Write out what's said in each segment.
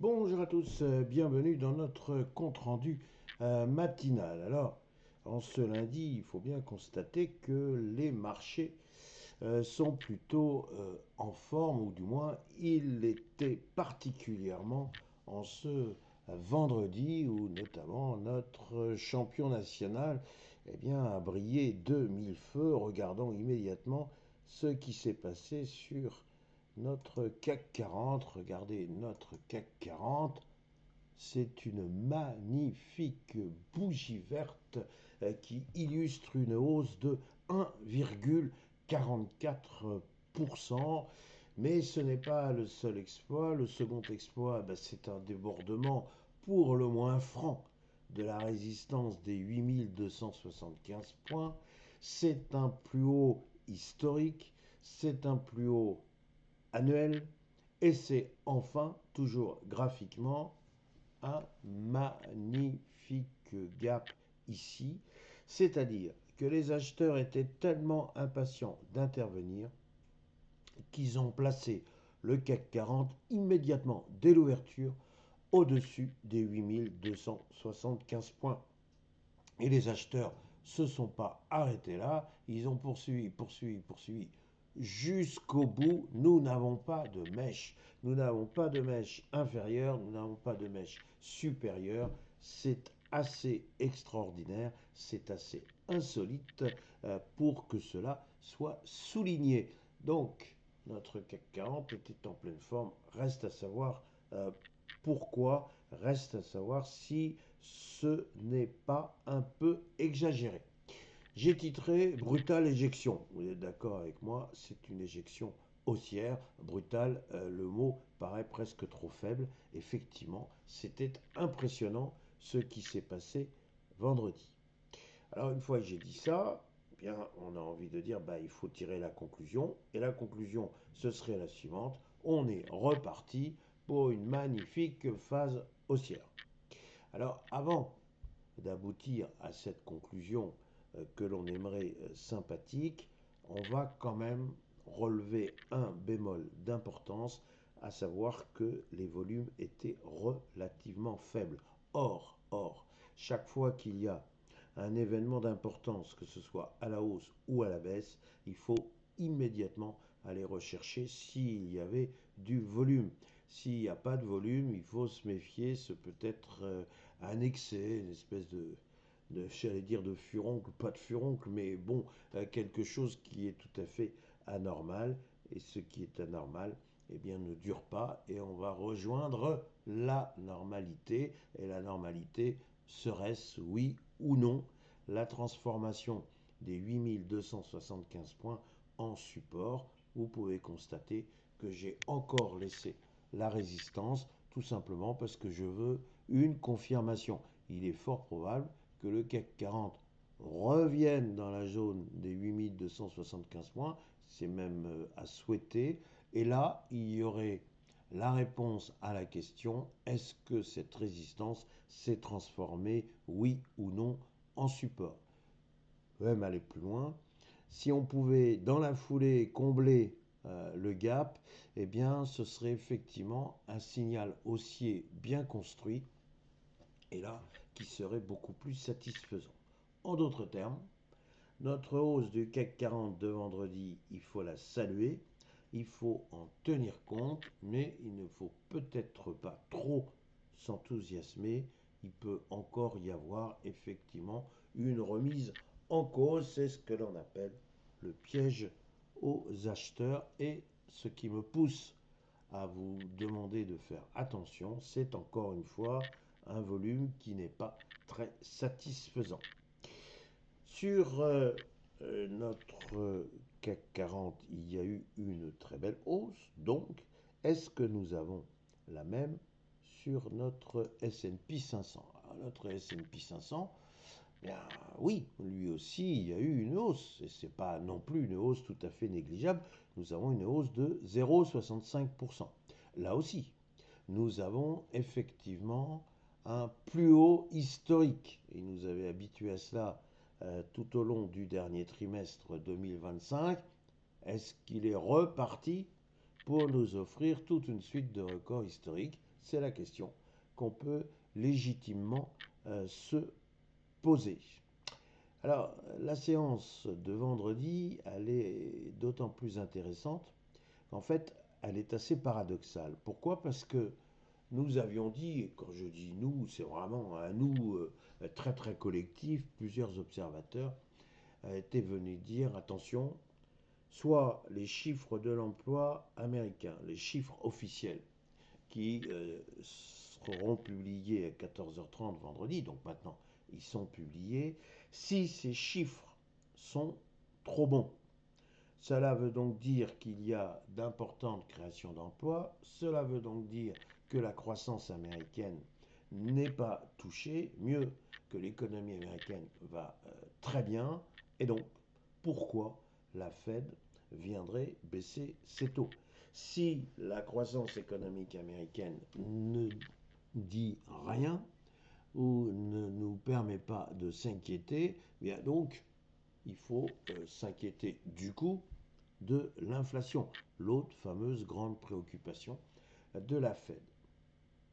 Bonjour à tous, bienvenue dans notre compte-rendu matinal. Alors, en ce lundi, il faut bien constater que les marchés sont plutôt en forme, ou du moins ils l'étaient particulièrement en ce vendredi, où notamment notre champion national a brillé de mille feux. Regardons immédiatement ce qui s'est passé sur notre CAC 40. Regardez notre CAC 40. C'est une magnifique bougie verte qui illustre une hausse de 1,44%. Mais ce n'est pas le seul exploit. Le second exploit, c'est un débordement pour le moins franc de la résistance des 8275 points. C'est un plus haut historique, c'est un plus haut annuel, et c'est enfin, toujours graphiquement, un magnifique gap ici, c'est-à-dire que les acheteurs étaient tellement impatients d'intervenir qu'ils ont placé le CAC 40 immédiatement dès l'ouverture au-dessus des 8275 points. Et les acheteurs ne se sont pas arrêtés là, ils ont poursuivi jusqu'au bout. Nous n'avons pas de mèche. Nous n'avons pas de mèche inférieure, nous n'avons pas de mèche supérieure. C'est assez extraordinaire, c'est assez insolite pour que cela soit souligné. Donc, notre CAC 40 était en pleine forme. Reste à savoir pourquoi, reste à savoir si ce n'est pas un peu exagéré. J'ai titré Brutale éjection. Vous êtes d'accord avec moi, c'est une éjection haussière. Brutale, le mot paraît presque trop faible. Effectivement, c'était impressionnant ce qui s'est passé vendredi. Alors une fois que j'ai dit ça, bien, on a envie de dire, il faut tirer la conclusion. Et la conclusion, ce serait la suivante. On est reparti pour une magnifique phase haussière. Alors avant d'aboutir à cette conclusion que l'on aimerait sympathique, on va quand même relever un bémol d'importance, à savoir que les volumes étaient relativement faibles. Or, chaque fois qu'il y a un événement d'importance, que ce soit à la hausse ou à la baisse, il faut immédiatement aller rechercher s'il y avait du volume. S'il n'y a pas de volume, il faut se méfier, ce peut être un excès, une espèce j'allais dire de furoncle, pas de furoncle, mais bon, quelque chose qui est tout à fait anormal. Et ce qui est anormal, ne dure pas, et on va rejoindre la normalité. Et la normalité, serait-ce, oui ou non, la transformation des 8275 points en support? Vous pouvez constater que j'ai encore laissé la résistance, tout simplement parce que je veux une confirmation. Il est fort probable que le CAC 40 revienne dans la zone des 8275 points, c'est même à souhaiter, et là, il y aurait la réponse à la question, est-ce que cette résistance s'est transformée, oui ou non, en support? On peut même aller plus loin. Si on pouvait, dans la foulée, combler le gap, ce serait effectivement un signal haussier bien construit, et là, qui serait beaucoup plus satisfaisant. En d'autres termes, notre hausse du CAC 40 de vendredi, il faut la saluer, il faut en tenir compte, mais il ne faut peut-être pas trop s'enthousiasmer. Il peut encore y avoir effectivement une remise en cause. C'est ce que l'on appelle le piège aux acheteurs. Et ce qui me pousse à vous demander de faire attention, c'est encore une fois un volume qui n'est pas très satisfaisant. Sur notre CAC 40, il y a eu une très belle hausse. Donc, est-ce que nous avons la même sur notre S&P 500? Alors, notre S&P 500, bien oui, lui aussi, il y a eu une hausse. Et ce n'est pas non plus une hausse tout à fait négligeable. Nous avons une hausse de 0,65%. Là aussi, nous avons effectivement un plus haut historique. Il nous avait habitués à cela tout au long du dernier trimestre 2025. Est-ce qu'il est reparti pour nous offrir toute une suite de records historiques? C'est la question qu'on peut légitimement se poser. Alors, la séance de vendredi, elle est d'autant plus intéressante qu'en fait, elle est assez paradoxale. Pourquoi? Parce que nous avions dit, et quand je dis nous, c'est vraiment un nous très très collectif, plusieurs observateurs étaient venus dire, attention, soit les chiffres de l'emploi américain, les chiffres officiels, qui seront publiés à 14h30 vendredi, donc maintenant ils sont publiés, si ces chiffres sont trop bons. Cela veut donc dire qu'il y a d'importantes créations d'emplois, cela veut donc dire que la croissance américaine n'est pas touchée, mieux que l'économie américaine va très bien, et donc pourquoi la Fed viendrait baisser ses taux? Si la croissance économique américaine ne dit rien ou ne nous permet pas de s'inquiéter, bien donc il faut s'inquiéter du coup de l'inflation, l'autre fameuse grande préoccupation de la Fed.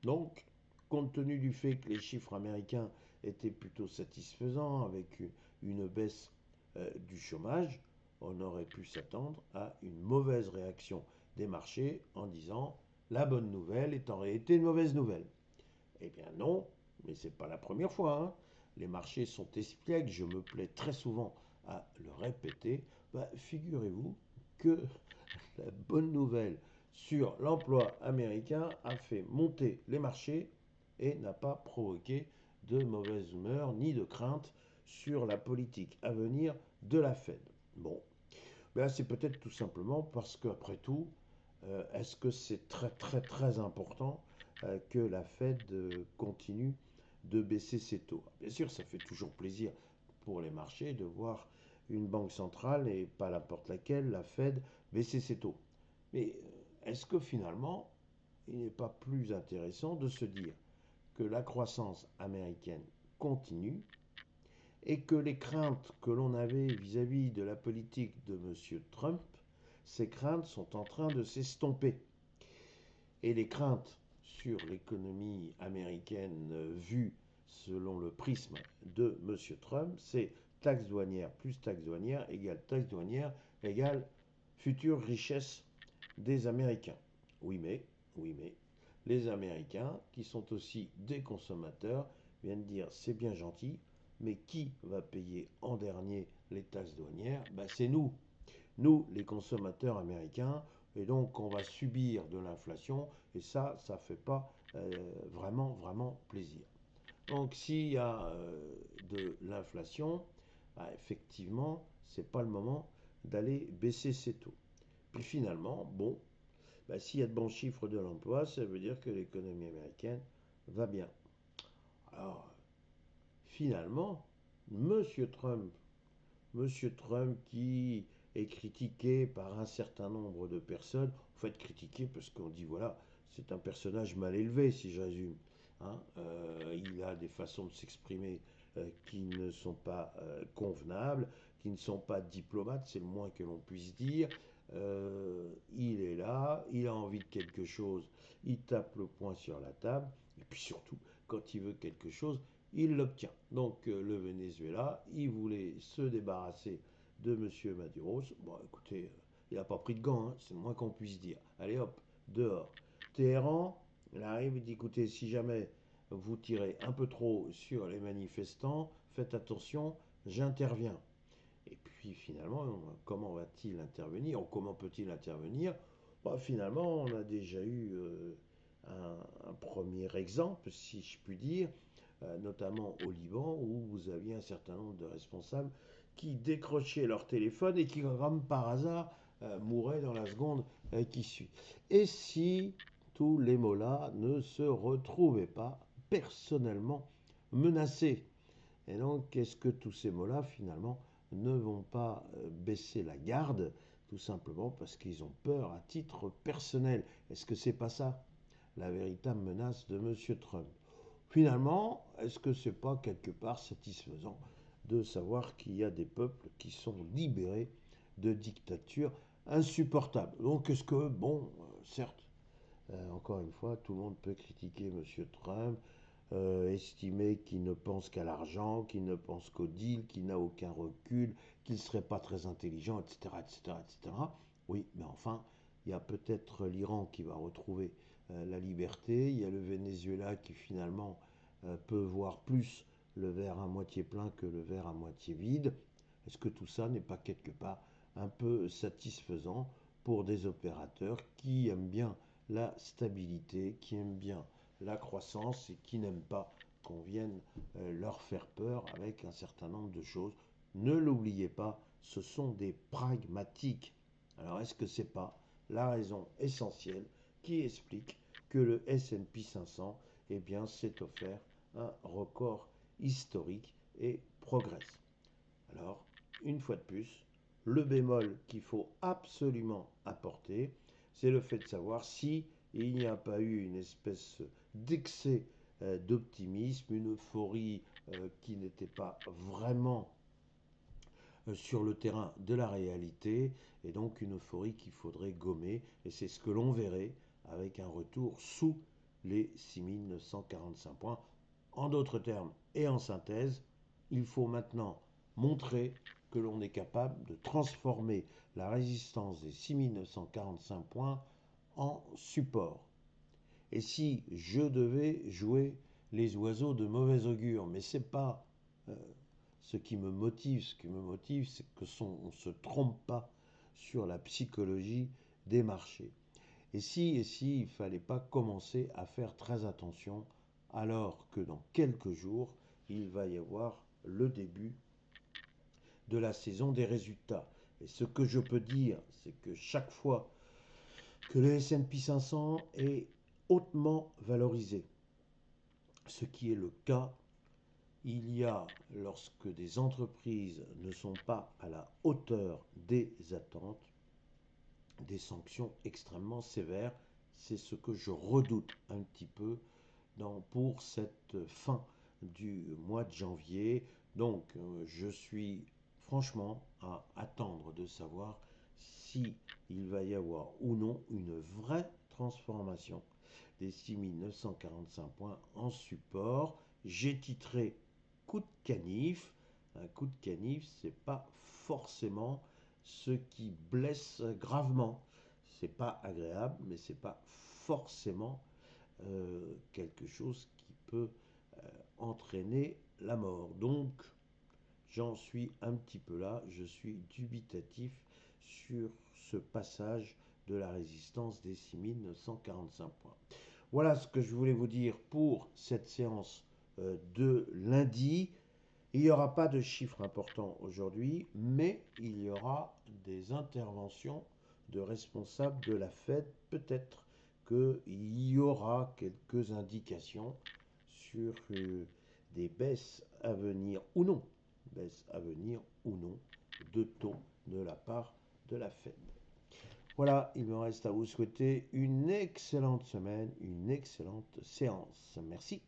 Donc, compte tenu du fait que les chiffres américains étaient plutôt satisfaisants avec une baisse du chômage, on aurait pu s'attendre à une mauvaise réaction des marchés en disant la bonne nouvelle est en réalité une mauvaise nouvelle. Eh bien non, mais c'est pas la première fois, hein. Les marchés sont espiègles, je me plais très souvent à le répéter. Figurez-vous que la bonne nouvelle sur l'emploi américain a fait monter les marchés et n'a pas provoqué de mauvaise humeur ni de crainte sur la politique à venir de la Fed. Bon, c'est peut-être tout simplement parce qu'après tout, est-ce que c'est très très très important que la Fed continue de baisser ses taux? Bien sûr, ça fait toujours plaisir pour les marchés de voir une banque centrale, et pas n'importe laquelle, la Fed, baisser ses taux. Mais est-ce que finalement, il n'est pas plus intéressant de se dire que la croissance américaine continue et que les craintes que l'on avait vis-à-vis de la politique de M. Trump, ces craintes sont en train de s'estomper? Et les craintes sur l'économie américaine vues selon le prisme de M. Trump, c'est taxe douanière plus taxe douanière égale future richesse des Américains. Oui mais, les Américains, qui sont aussi des consommateurs, viennent dire c'est bien gentil, mais qui va payer en dernier les taxes douanières? C'est nous, les consommateurs américains, et donc on va subir de l'inflation, et ça ne fait pas vraiment, vraiment plaisir. Donc s'il y a de l'inflation, effectivement, ce n'est pas le moment d'aller baisser ses taux. Puis finalement, bon, s'il y a de bons chiffres de l'emploi, ça veut dire que l'économie américaine va bien. Alors, finalement, Monsieur Trump, Monsieur Trump qui est critiqué par un certain nombre de personnes, en fait critiqué parce qu'on dit voilà, c'est un personnage mal élevé si je résume. Hein. Il a des façons de s'exprimer qui ne sont pas convenables, qui ne sont pas diplomates, c'est le moins que l'on puisse dire. Il est là, il a envie de quelque chose, il tape le poing sur la table, et puis surtout, quand il veut quelque chose, il l'obtient. Donc le Venezuela, il voulait se débarrasser de M. Maduros. Bon, écoutez, il n'a pas pris de gants, hein, c'est le moins qu'on puisse dire. Allez hop, dehors. Téhéran, il arrive, il dit écoutez, si jamais vous tirez un peu trop sur les manifestants, faites attention, j'interviens. Et puis finalement, comment va-t-il intervenir, ou comment peut-il intervenir? Finalement, on a déjà eu un premier exemple, si je puis dire, notamment au Liban, où vous aviez un certain nombre de responsables qui décrochaient leur téléphone et qui, comme par hasard, mouraient dans la seconde qui suit. Et si tous les mollahs ne se retrouvaient pas personnellement menacés? Et donc, est-ce que tous ces mots-là, finalement, ne vont pas baisser la garde, tout simplement parce qu'ils ont peur à titre personnel? Est-ce que c'est pas ça, la véritable menace de M. Trump? Finalement, est-ce que c'est pas quelque part satisfaisant de savoir qu'il y a des peuples qui sont libérés de dictature insupportable. Donc, est-ce que, bon, certes, encore une fois, tout le monde peut critiquer M. Trump, estimer qu'il ne pense qu'à l'argent, qu'il ne pense qu'au deal, qu'il n'a aucun recul, qu'il ne serait pas très intelligent, etc., etc., etc. Oui, mais enfin, il y a peut-être l'Iran qui va retrouver la liberté, il y a le Venezuela qui finalement peut voir plus le verre à moitié plein que le verre à moitié vide. Est-ce que tout ça n'est pas quelque part un peu satisfaisant pour des opérateurs qui aiment bien la stabilité, qui aiment bien la croissance et qui n'aiment pas qu'on vienne leur faire peur avec un certain nombre de choses. Ne l'oubliez pas, ce sont des pragmatiques. Alors est-ce que ce n'est pas la raison essentielle qui explique que le S&P 500 eh bien, s'est offert un record historique et progresse? Alors, une fois de plus, le bémol qu'il faut absolument apporter, c'est le fait de savoir si il n'y a pas eu une espèce d'excès d'optimisme, une euphorie qui n'était pas vraiment sur le terrain de la réalité, et donc une euphorie qu'il faudrait gommer, et c'est ce que l'on verrait avec un retour sous les 6 945 points. En d'autres termes et en synthèse, il faut maintenant montrer que l'on est capable de transformer la résistance des 6 945 points en support. Et si je devais jouer les oiseaux de mauvais augure, mais ce n'est pas ce qui me motive. Ce qui me motive, c'est qu'on ne se trompe pas sur la psychologie des marchés. Et si il ne fallait pas commencer à faire très attention, alors que dans quelques jours, il va y avoir le début de la saison des résultats. Et ce que je peux dire, c'est que chaque fois que le S&P 500 est hautement valorisé, ce qui est le cas, il y a, lorsque des entreprises ne sont pas à la hauteur des attentes, des sanctions extrêmement sévères. C'est ce que je redoute un petit peu pour cette fin du mois de janvier. Donc, je suis franchement à attendre de savoir si il va y avoir ou non une vraie transformation des 6 945 points en support. J'ai titré coup de canif. Un coup de canif, c'est pas forcément ce qui blesse gravement. C'est pas agréable, mais c'est pas forcément quelque chose qui peut entraîner la mort. Donc, j'en suis un petit peu là. Je suis dubitatif sur ce passage de la résistance des 6 945 points. Voilà ce que je voulais vous dire pour cette séance de lundi. Il n'y aura pas de chiffres importants aujourd'hui, mais il y aura des interventions de responsables de la Fed. Peut-être qu'il y aura quelques indications sur des baisses à venir ou non, de taux de la part de la Fed. Voilà, il me reste à vous souhaiter une excellente semaine, une excellente séance. Merci.